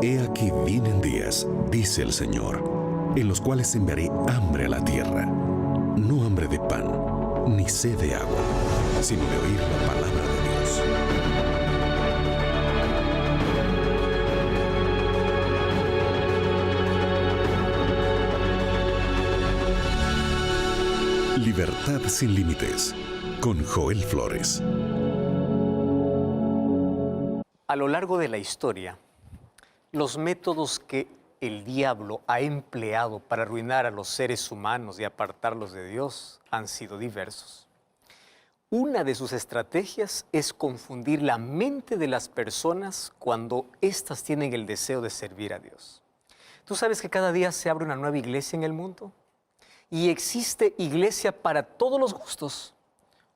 He aquí vienen días, dice el Señor, en los cuales enviaré hambre a la tierra, no hambre de pan, ni sed de agua, sino de oír la palabra de Dios. Libertad sin límites, con Joel Flores. A lo largo de la historia, los métodos que el diablo ha empleado para arruinar a los seres humanos y apartarlos de Dios han sido diversos. Una de sus estrategias es confundir la mente de las personas cuando éstas tienen el deseo de servir a Dios. ¿Tú sabes que cada día se abre una nueva iglesia en el mundo? Y existe iglesia para todos los gustos.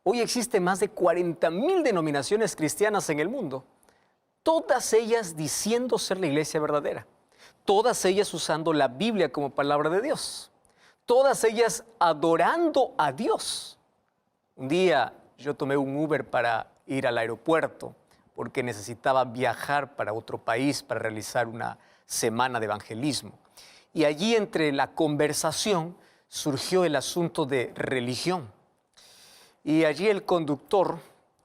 Hoy existen más de 40,000 denominaciones cristianas en el mundo. Todas ellas diciendo ser la iglesia verdadera. Todas ellas usando la Biblia como palabra de Dios. Todas ellas adorando a Dios. Un día yo tomé un Uber para ir al aeropuerto porque necesitaba viajar para otro país para realizar una semana de evangelismo. Y allí entre la conversación surgió el asunto de religión. Y allí el conductor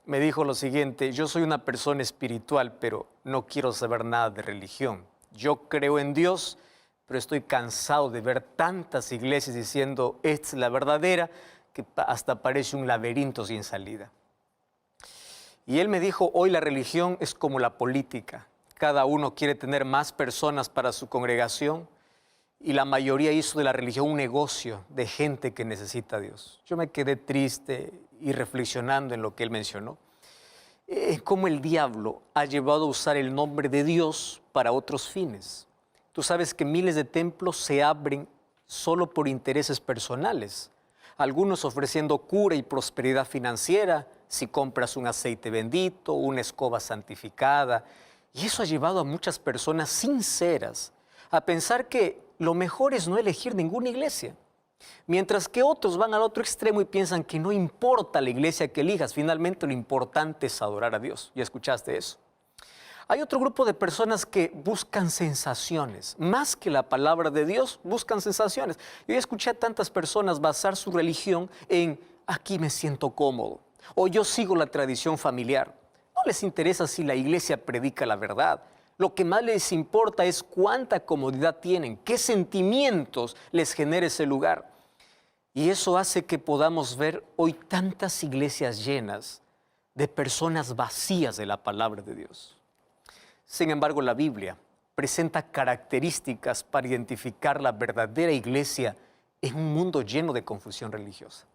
me dijo lo siguiente: yo soy una persona espiritual, pero no quiero saber nada de religión. Yo creo en Dios, pero estoy cansado de ver tantas iglesias diciendo esta es la verdadera, que hasta parece un laberinto sin salida. Y él me dijo, hoy la religión es como la política. Cada uno quiere tener más personas para su congregación y la mayoría hizo de la religión un negocio de gente que necesita a Dios. Yo me quedé triste y reflexionando en lo que él mencionó. Cómo el diablo ha llevado a usar el nombre de Dios para otros fines. Tú sabes que miles de templos se abren solo por intereses personales. Algunos ofreciendo cura y prosperidad financiera, si compras un aceite bendito, una escoba santificada. Y eso ha llevado a muchas personas sinceras a pensar que lo mejor es no elegir ninguna iglesia. Mientras que otros van al otro extremo y piensan que no importa la iglesia que elijas, finalmente lo importante es adorar a Dios. ¿Ya escuchaste eso? Hay otro grupo de personas que buscan sensaciones, más que la palabra de Dios, buscan sensaciones. Yo ya escuché a tantas personas basar su religión en aquí me siento cómodo, o yo sigo la tradición familiar. No les interesa si la iglesia predica la verdad. Lo que más les importa es cuánta comodidad tienen, qué sentimientos les genera ese lugar. Y eso hace que podamos ver hoy tantas iglesias llenas de personas vacías de la palabra de Dios. Sin embargo, la Biblia presenta características para identificar la verdadera iglesia en un mundo lleno de confusión religiosa.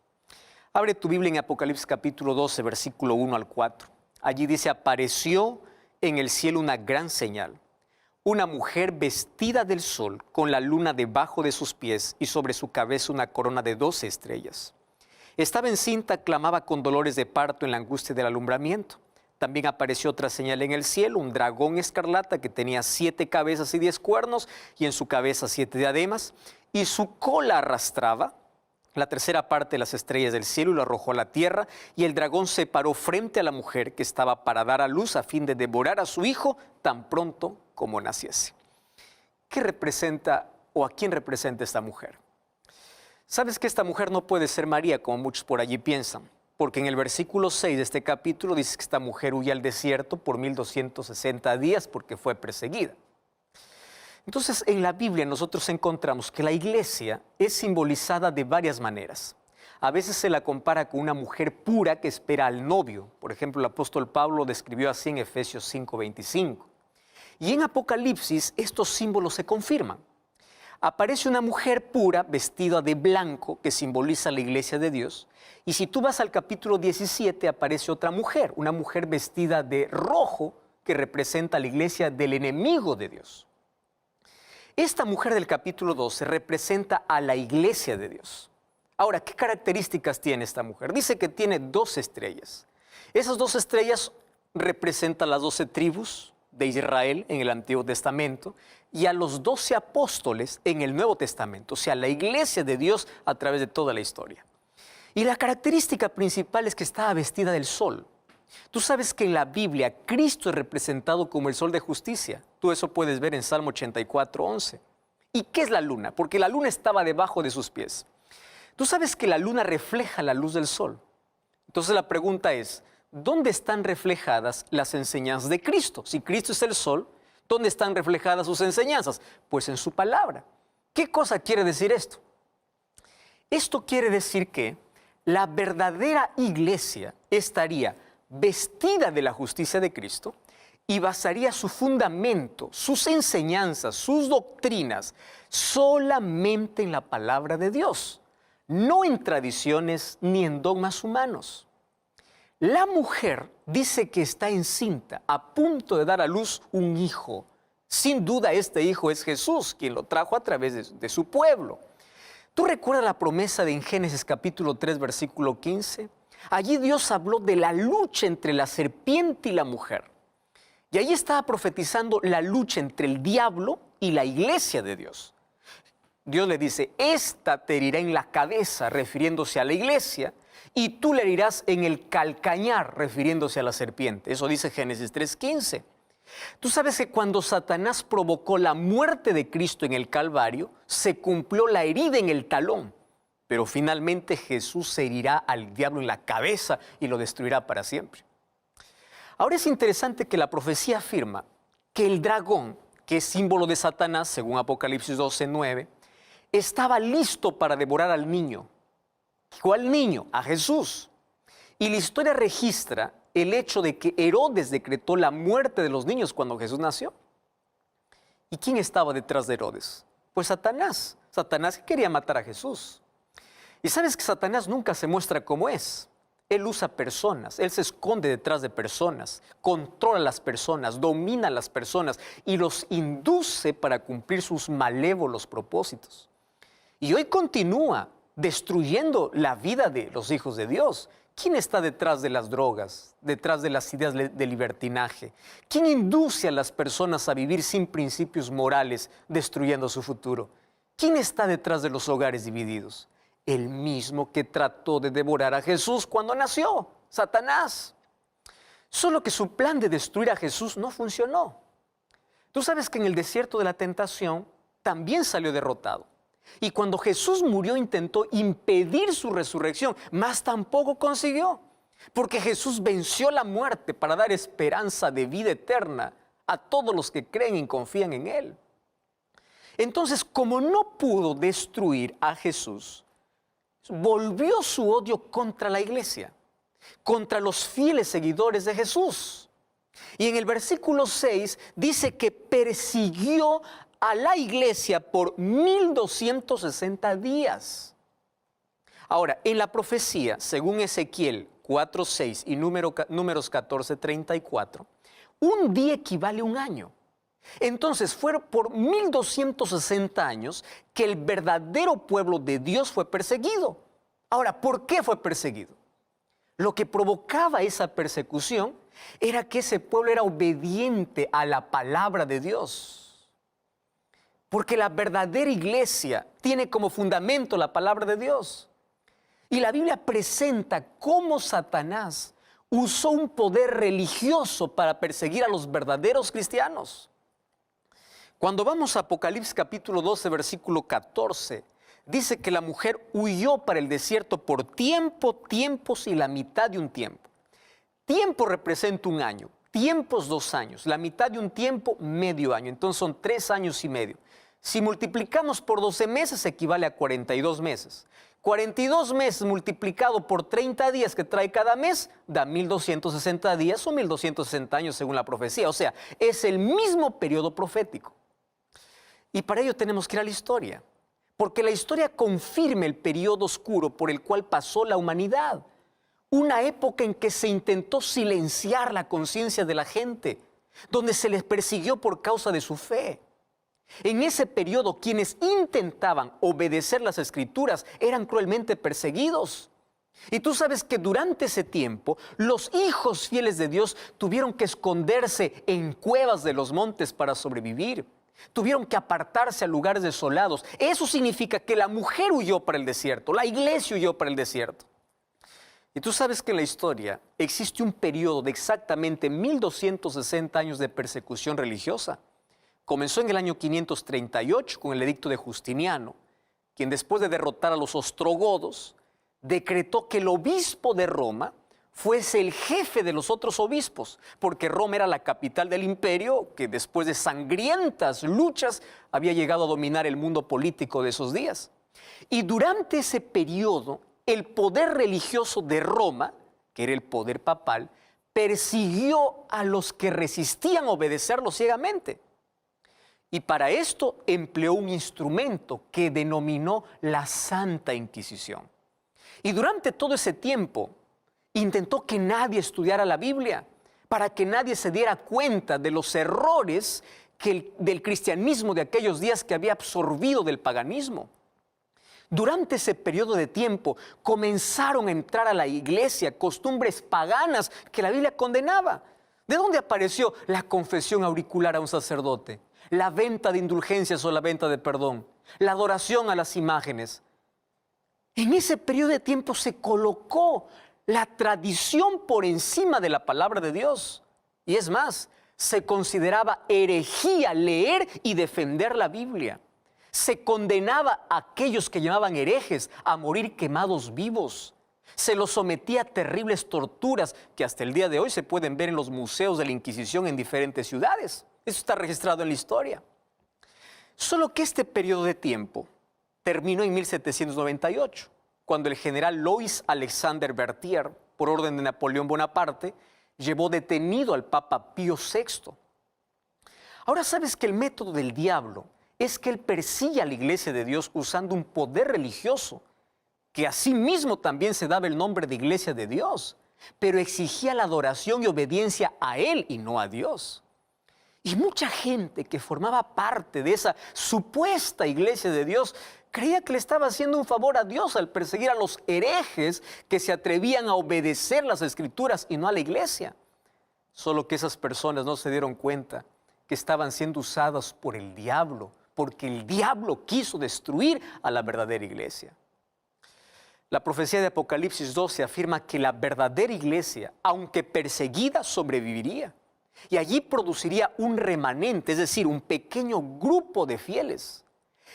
Abre tu Biblia en Apocalipsis capítulo 12, versículo 1 al 4. Allí dice, apareció en el cielo una gran señal, una mujer vestida del sol, con la luna debajo de sus pies y sobre su cabeza una corona de 12 estrellas. Estaba encinta, clamaba con dolores de parto en la angustia del alumbramiento. También apareció otra señal en el cielo, un dragón escarlata que tenía 7 cabezas y 10 cuernos, y en su cabeza 7 diademas, y su cola arrastraba la tercera parte de las estrellas del cielo y lo arrojó a la tierra, y el dragón se paró frente a la mujer que estaba para dar a luz a fin de devorar a su hijo tan pronto como naciese. ¿Qué representa o a quién representa esta mujer? Sabes que esta mujer no puede ser María, como muchos por allí piensan, porque en el versículo 6 de este capítulo dice que esta mujer huye al desierto por 1260 días porque fue perseguida. Entonces, en la Biblia nosotros encontramos que la iglesia es simbolizada de varias maneras. A veces se la compara con una mujer pura que espera al novio. Por ejemplo, el apóstol Pablo lo describió así en Efesios 5:25. Y en Apocalipsis estos símbolos se confirman. Aparece una mujer pura vestida de blanco que simboliza la iglesia de Dios. Y si tú vas al capítulo 17 aparece otra mujer, una mujer vestida de rojo que representa la iglesia del enemigo de Dios. Esta mujer del capítulo 12 representa a la iglesia de Dios. Ahora, ¿qué características tiene esta mujer? Dice que tiene 12 estrellas. Esas 12 estrellas representan las 12 tribus de Israel en el Antiguo Testamento y a los 12 apóstoles en el Nuevo Testamento, o sea, la iglesia de Dios a través de toda la historia. Y la característica principal es que estaba vestida del sol. Tú sabes que en la Biblia Cristo es representado como el sol de justicia. Tú eso puedes ver en Salmo 84:11. ¿Y qué es la luna? Porque la luna estaba debajo de sus pies. Tú sabes que la luna refleja la luz del sol. Entonces la pregunta es, ¿dónde están reflejadas las enseñanzas de Cristo? Si Cristo es el sol, ¿dónde están reflejadas sus enseñanzas? Pues en su palabra. ¿Qué cosa quiere decir esto? Esto quiere decir que la verdadera iglesia estaría vestida de la justicia de Cristo y basaría su fundamento, sus enseñanzas, sus doctrinas solamente en la palabra de Dios, no en tradiciones ni en dogmas humanos. La mujer dice que está encinta, a punto de dar a luz un hijo. Sin duda este hijo es Jesús, quien lo trajo a través de su pueblo. ¿Tú recuerdas la promesa en Génesis capítulo 3, versículo 15? Allí Dios habló de la lucha entre la serpiente y la mujer. Y allí estaba profetizando la lucha entre el diablo y la iglesia de Dios. Dios le dice, esta te herirá en la cabeza, refiriéndose a la iglesia, y tú le herirás en el calcañar, refiriéndose a la serpiente. Eso dice Génesis 3:15. Tú sabes que cuando Satanás provocó la muerte de Cristo en el Calvario, se cumplió la herida en el talón. Pero finalmente Jesús se herirá al diablo en la cabeza y lo destruirá para siempre. Ahora es interesante que la profecía afirma que el dragón, que es símbolo de Satanás, según Apocalipsis 12:9, estaba listo para devorar al niño. ¿Cuál niño? A Jesús. Y la historia registra el hecho de que Herodes decretó la muerte de los niños cuando Jesús nació. ¿Y quién estaba detrás de Herodes? Pues Satanás. Satanás quería matar a Jesús. Y sabes que Satanás nunca se muestra como es. Él usa personas, él se esconde detrás de personas, controla a las personas, domina a las personas y los induce para cumplir sus malévolos propósitos. Y hoy continúa destruyendo la vida de los hijos de Dios. ¿Quién está detrás de las drogas, detrás de las ideas de libertinaje? ¿Quién induce a las personas a vivir sin principios morales, destruyendo su futuro? ¿Quién está detrás de los hogares divididos? El mismo que trató de devorar a Jesús cuando nació, Satanás. Solo que su plan de destruir a Jesús no funcionó. Tú sabes que en el desierto de la tentación también salió derrotado. Y cuando Jesús murió intentó impedir su resurrección, mas tampoco consiguió. Porque Jesús venció la muerte para dar esperanza de vida eterna a todos los que creen y confían en Él. Entonces, como no pudo destruir a Jesús, volvió su odio contra la iglesia, contra los fieles seguidores de Jesús. Y en el versículo 6 dice que persiguió a la iglesia por 1260 días. Ahora, en la profecía, según Ezequiel 4:6 y Números 14:34, un día equivale a un año. Entonces fueron por 1260 años que el verdadero pueblo de Dios fue perseguido. Ahora, ¿por qué fue perseguido? Lo que provocaba esa persecución era que ese pueblo era obediente a la palabra de Dios. Porque la verdadera iglesia tiene como fundamento la palabra de Dios. Y la Biblia presenta cómo Satanás usó un poder religioso para perseguir a los verdaderos cristianos. Cuando vamos a Apocalipsis capítulo 12, versículo 14, dice que la mujer huyó para el desierto por tiempos y la mitad de un tiempo. Tiempo representa un año, tiempos 2 años, la mitad de un tiempo, medio año. Entonces son 3 años y medio. Si multiplicamos por 12 meses, equivale a 42 meses. 42 meses multiplicado por 30 días que trae cada mes, da 1260 días o 1260 años según la profecía. O sea, es el mismo periodo profético. Y para ello tenemos que ir a la historia, porque la historia confirma el periodo oscuro por el cual pasó la humanidad. Una época en que se intentó silenciar la conciencia de la gente, donde se les persiguió por causa de su fe. En ese periodo, quienes intentaban obedecer las Escrituras eran cruelmente perseguidos. Y tú sabes que durante ese tiempo, los hijos fieles de Dios tuvieron que esconderse en cuevas de los montes para sobrevivir. Tuvieron que apartarse a lugares desolados. Eso significa que la mujer huyó para el desierto, la iglesia huyó para el desierto. Y tú sabes que en la historia existe un periodo de exactamente 1260 años de persecución religiosa. Comenzó en el año 538 con el edicto de Justiniano, quien después de derrotar a los ostrogodos, decretó que el obispo de Roma fuese el jefe de los otros obispos, porque Roma era la capital del imperio que después de sangrientas luchas había llegado a dominar el mundo político de esos días. Y durante ese periodo, el poder religioso de Roma, que era el poder papal, persiguió a los que resistían obedecerlo ciegamente. Y para esto empleó un instrumento que denominó la Santa Inquisición. Y durante todo ese tiempo intentó que nadie estudiara la Biblia, para que nadie se diera cuenta de los errores del cristianismo de aquellos días que había absorbido del paganismo. Durante ese periodo de tiempo comenzaron a entrar a la iglesia costumbres paganas que la Biblia condenaba. ¿De dónde apareció la confesión auricular a un sacerdote? La venta de indulgencias o la venta de perdón, la adoración a las imágenes. En ese periodo de tiempo se colocó la tradición por encima de la palabra de Dios. Y es más, se consideraba herejía leer y defender la Biblia. Se condenaba a aquellos que llamaban herejes a morir quemados vivos. Se los sometía a terribles torturas que hasta el día de hoy se pueden ver en los museos de la Inquisición en diferentes ciudades. Eso está registrado en la historia. Solo que este periodo de tiempo terminó en 1798, cuando el general Louis Alexander Berthier, por orden de Napoleón Bonaparte, llevó detenido al Papa Pío VI. Ahora sabes que el método del diablo es que él persigue a la iglesia de Dios usando un poder religioso, que asimismo también se daba el nombre de iglesia de Dios, pero exigía la adoración y obediencia a él y no a Dios. Y mucha gente que formaba parte de esa supuesta iglesia de Dios creía que le estaba haciendo un favor a Dios al perseguir a los herejes que se atrevían a obedecer las Escrituras y no a la iglesia. Solo que esas personas no se dieron cuenta que estaban siendo usadas por el diablo, porque el diablo quiso destruir a la verdadera iglesia. La profecía de Apocalipsis 12 afirma que la verdadera iglesia, aunque perseguida, sobreviviría. Y allí produciría un remanente, es decir, un pequeño grupo de fieles.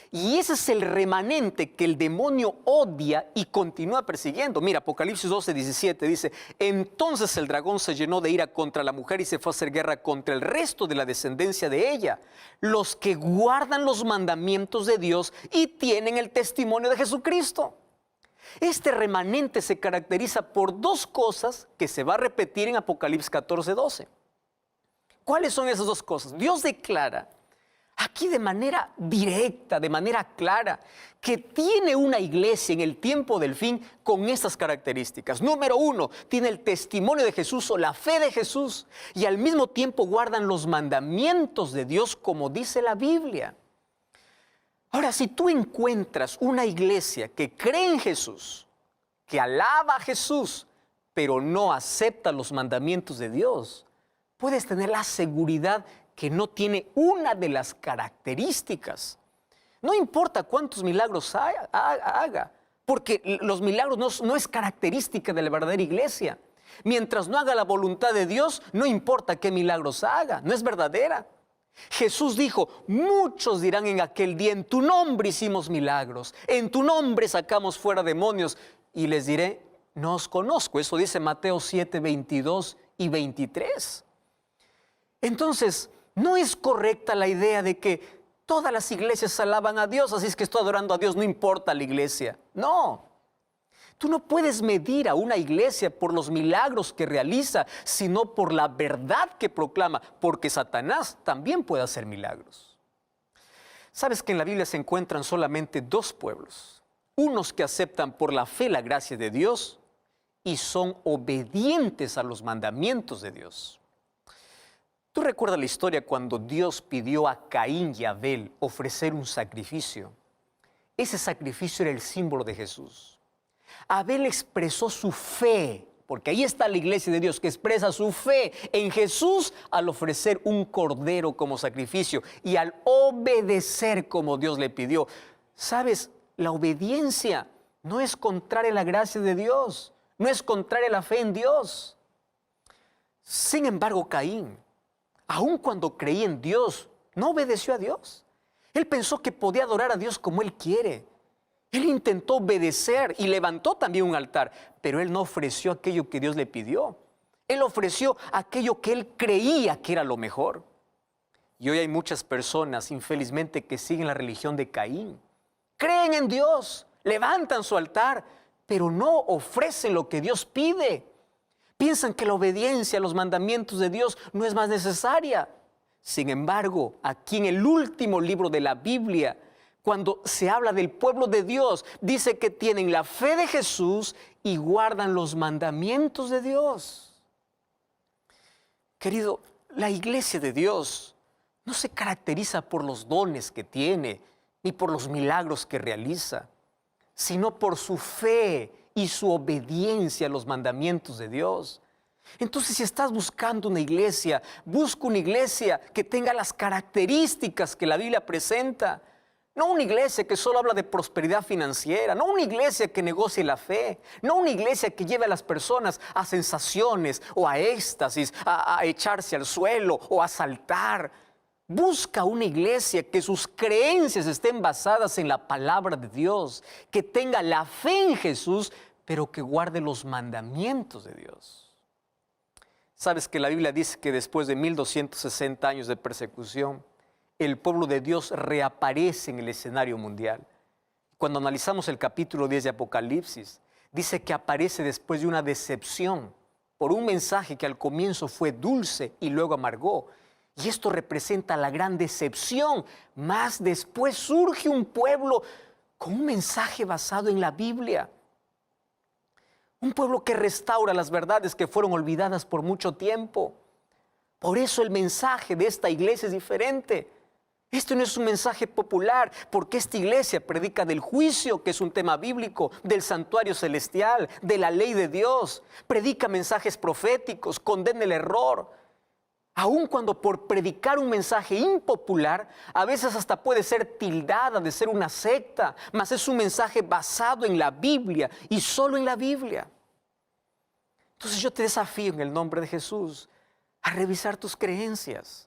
Y ese es el remanente que el demonio odia y continúa persiguiendo. Mira, Apocalipsis 12, 17 dice: entonces el dragón se llenó de ira contra la mujer y se fue a hacer guerra contra el resto de la descendencia de ella, los que guardan los mandamientos de Dios y tienen el testimonio de Jesucristo. Este remanente se caracteriza por dos cosas que se va a repetir en Apocalipsis 14, 12. ¿Cuáles son esas dos cosas? Dios declara aquí de manera directa, de manera clara, que tiene una iglesia en el tiempo del fin con estas características. Número uno, tiene el testimonio de Jesús o la fe de Jesús, y al mismo tiempo guardan los mandamientos de Dios como dice la Biblia. Ahora, si tú encuentras una iglesia que cree en Jesús, que alaba a Jesús, pero no acepta los mandamientos de Dios, puedes tener la seguridad que no tiene una de las características. No importa cuántos milagros haga, porque los milagros no es característica de la verdadera iglesia. Mientras no haga la voluntad de Dios, no importa qué milagros haga, no es verdadera. Jesús dijo: muchos dirán en aquel día, en tu nombre hicimos milagros, en tu nombre sacamos fuera demonios, y les diré, no os conozco. Eso dice Mateo 7, 22 y 23. Entonces, no es correcta la idea de que todas las iglesias alaban a Dios, así es que estoy adorando a Dios, no importa la iglesia. No, tú no puedes medir a una iglesia por los milagros que realiza, sino por la verdad que proclama, porque Satanás también puede hacer milagros. Sabes que en la Biblia se encuentran solamente dos pueblos, unos que aceptan por la fe la gracia de Dios y son obedientes a los mandamientos de Dios. ¿Tú recuerdas la historia cuando Dios pidió a Caín y Abel ofrecer un sacrificio? Ese sacrificio era el símbolo de Jesús. Abel expresó su fe, porque ahí está la iglesia de Dios que expresa su fe en Jesús al ofrecer un cordero como sacrificio y al obedecer como Dios le pidió. ¿Sabes? La obediencia no es contraria a la gracia de Dios. no es contraria a la fe en Dios. Sin embargo, Caín, aun cuando creía en Dios, no obedeció a Dios. Él pensó que podía adorar a Dios como él quiere. Él intentó obedecer y levantó también un altar, pero él no ofreció aquello que Dios le pidió. Él ofreció aquello que él creía que era lo mejor. Y hoy hay muchas personas, infelizmente, que siguen la religión de Caín. Creen en Dios, levantan su altar, pero no ofrecen lo que Dios pide. Piensan que la obediencia a los mandamientos de Dios no es más necesaria. Sin embargo, aquí en el último libro de la Biblia, cuando se habla del pueblo de Dios, dice que tienen la fe de Jesús y guardan los mandamientos de Dios. Querido, la iglesia de Dios no se caracteriza por los dones que tiene, ni por los milagros que realiza, sino por su fe y su obediencia a los mandamientos de Dios. Entonces, si estás buscando una iglesia, busca una iglesia que tenga las características que la Biblia presenta. No una iglesia que solo habla de prosperidad financiera, no una iglesia que negocie la fe, no una iglesia que lleve a las personas a sensaciones o a éxtasis, a echarse al suelo o a saltar. Busca una iglesia que sus creencias estén basadas en la palabra de Dios, que tenga la fe en Jesús, pero que guarde los mandamientos de Dios. Sabes que la Biblia dice que después de 1260 años de persecución, el pueblo de Dios reaparece en el escenario mundial. Cuando analizamos el capítulo 10 de Apocalipsis, dice que aparece después de una decepción por un mensaje que al comienzo fue dulce y luego amargó. Y esto representa la gran decepción. Más después surge un pueblo con un mensaje basado en la Biblia. Un pueblo que restaura las verdades que fueron olvidadas por mucho tiempo. Por eso el mensaje de esta iglesia es diferente. Esto no es un mensaje popular, porque esta iglesia predica del juicio, que es un tema bíblico, del santuario celestial, de la ley de Dios. Predica mensajes proféticos, condena el error. Aun cuando por predicar un mensaje impopular, a veces hasta puede ser tildada de ser una secta, mas es un mensaje basado en la Biblia y solo en la Biblia. Entonces yo te desafío en el nombre de Jesús a revisar tus creencias.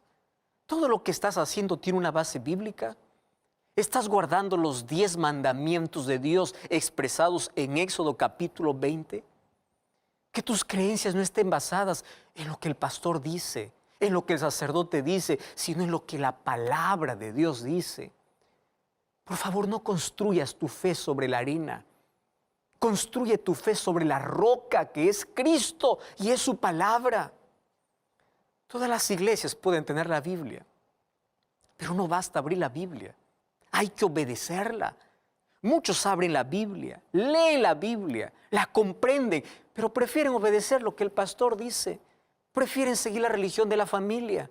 ¿Todo lo que estás haciendo tiene una base bíblica? ¿Estás guardando los 10 mandamientos de Dios expresados en Éxodo capítulo 20? Que tus creencias no estén basadas en lo que el pastor dice, en lo que el sacerdote dice, sino en lo que la palabra de Dios dice. Por favor, no construyas tu fe sobre la arena. Construye tu fe sobre la roca que es Cristo y es su palabra. Todas las iglesias pueden tener la Biblia, pero no basta abrir la Biblia. Hay que obedecerla. Muchos abren la Biblia, leen la Biblia, la comprenden, pero prefieren obedecer lo que el pastor dice. Prefieren seguir la religión de la familia.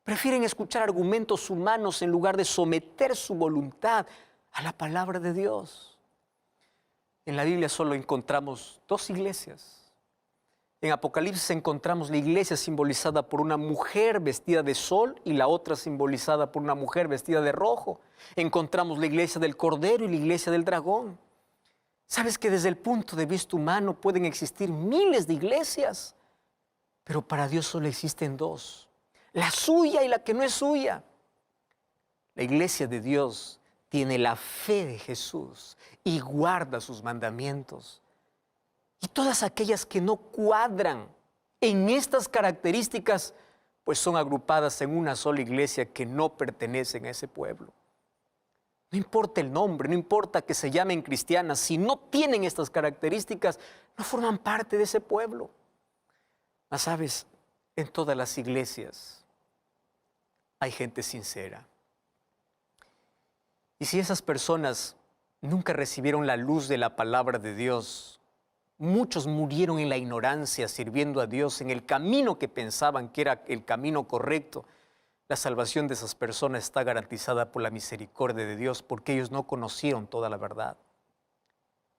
Prefieren escuchar argumentos humanos en lugar de someter su voluntad a la palabra de Dios. En la Biblia solo encontramos 2 iglesias. En Apocalipsis encontramos la iglesia simbolizada por una mujer vestida de sol y la otra simbolizada por una mujer vestida de rojo. Encontramos la iglesia del Cordero y la iglesia del Dragón. ¿Sabes que desde el punto de vista humano pueden existir miles de iglesias? Pero para Dios solo existen 2. La suya y la que no es suya. La iglesia de Dios tiene la fe de Jesús y guarda sus mandamientos. Y todas aquellas que no cuadran en estas características, pues son agrupadas en una sola iglesia que no pertenecen a ese pueblo. No importa el nombre, no importa que se llamen cristianas, si no tienen estas características, no forman parte de ese pueblo. Mas sabes, en todas las iglesias hay gente sincera. Y si esas personas nunca recibieron la luz de la palabra de Dios, muchos murieron en la ignorancia sirviendo a Dios en el camino que pensaban que era el camino correcto. La salvación de esas personas está garantizada por la misericordia de Dios porque ellos no conocieron toda la verdad.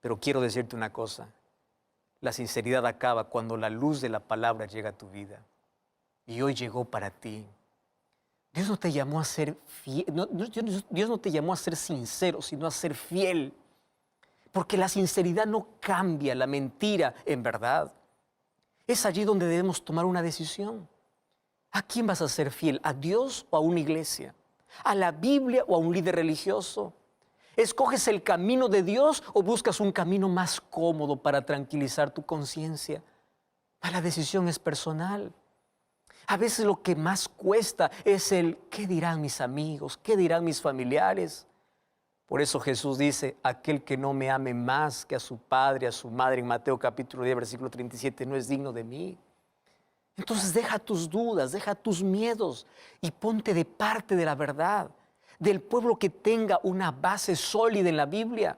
Pero quiero decirte una cosa, la sinceridad acaba cuando la luz de la palabra llega a tu vida. Y hoy llegó para ti. Dios no te llamó a ser fiel, Dios no te llamó a ser sincero, sino a ser fiel. porque la sinceridad no cambia la mentira en verdad. Es allí donde debemos tomar una decisión. ¿A quién vas a ser fiel? ¿A Dios o a una iglesia? ¿A la Biblia o a un líder religioso? ¿Escoges el camino de Dios o buscas un camino más cómodo para tranquilizar tu conciencia? La decisión es personal. A veces lo que más cuesta es el ¿qué dirán mis amigos? ¿Qué dirán mis familiares? Por eso Jesús dice, aquel que no me ame más que a su padre, a su madre, en Mateo capítulo 10, versículo 37, no es digno de mí. Entonces deja tus dudas, deja tus miedos y ponte de parte de la verdad, del pueblo que tenga una base sólida en la Biblia.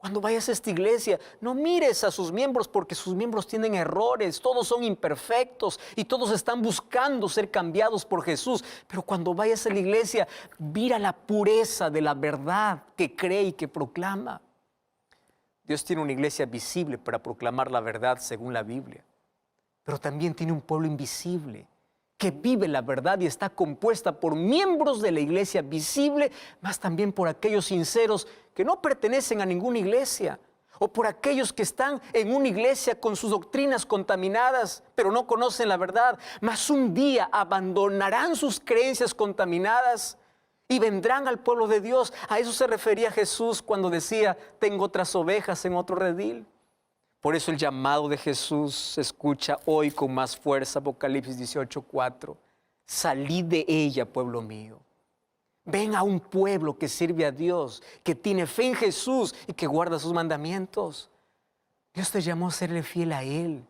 Cuando vayas a esta iglesia, no mires a sus miembros porque sus miembros tienen errores, todos son imperfectos y todos están buscando ser cambiados por Jesús. Pero cuando vayas a la iglesia, mira la pureza de la verdad que cree y que proclama. Dios tiene una iglesia visible para proclamar la verdad según la Biblia, pero también tiene un pueblo invisible que vive la verdad y está compuesta por miembros de la iglesia visible, más también por aquellos sinceros que no pertenecen a ninguna iglesia, o por aquellos que están en una iglesia con sus doctrinas contaminadas, pero no conocen la verdad, mas un día abandonarán sus creencias contaminadas y vendrán al pueblo de Dios. A eso se refería Jesús cuando decía, tengo otras ovejas en otro redil. Por eso el llamado de Jesús se escucha hoy con más fuerza, Apocalipsis 18:4. Salid de ella, pueblo mío. Ven a un pueblo que sirve a Dios, que tiene fe en Jesús y que guarda sus mandamientos. Dios te llamó a serle fiel a Él,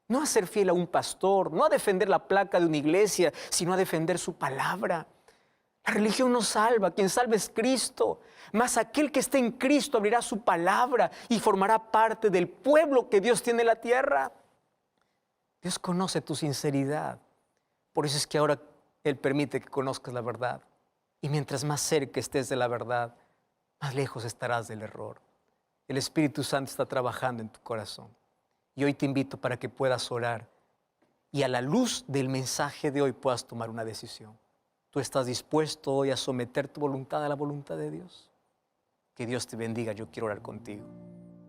no a ser fiel a un pastor, no a defender la placa de una iglesia, sino a defender su palabra. La religión no salva, quien salva es Cristo. Mas aquel que esté en Cristo abrirá su palabra y formará parte del pueblo que Dios tiene en la tierra. Dios conoce tu sinceridad. Por eso es que ahora Él permite que conozcas la verdad. Y mientras más cerca estés de la verdad, más lejos estarás del error. El Espíritu Santo está trabajando en tu corazón. Y hoy te invito para que puedas orar y a la luz del mensaje de hoy puedas tomar una decisión. ¿Tú estás dispuesto hoy a someter tu voluntad a la voluntad de Dios? Que Dios te bendiga, yo quiero orar contigo.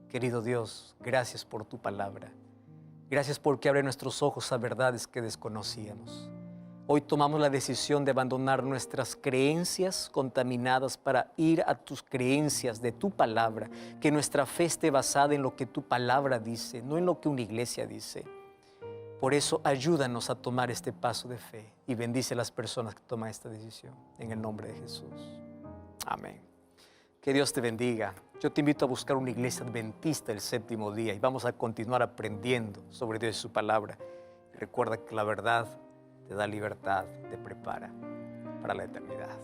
Querido Dios, gracias por tu palabra. Gracias porque abre nuestros ojos a verdades que desconocíamos. Hoy tomamos la decisión de abandonar nuestras creencias contaminadas para ir a tus creencias de tu palabra. Que nuestra fe esté basada en lo que tu palabra dice, no en lo que una iglesia dice. Por eso ayúdanos a tomar este paso de fe y bendice a las personas que toman esta decisión. En el nombre de Jesús. Amén. Que Dios te bendiga. Yo te invito a buscar una iglesia adventista el séptimo día y vamos a continuar aprendiendo sobre Dios y su palabra. Recuerda que la verdad te da libertad, te prepara para la eternidad.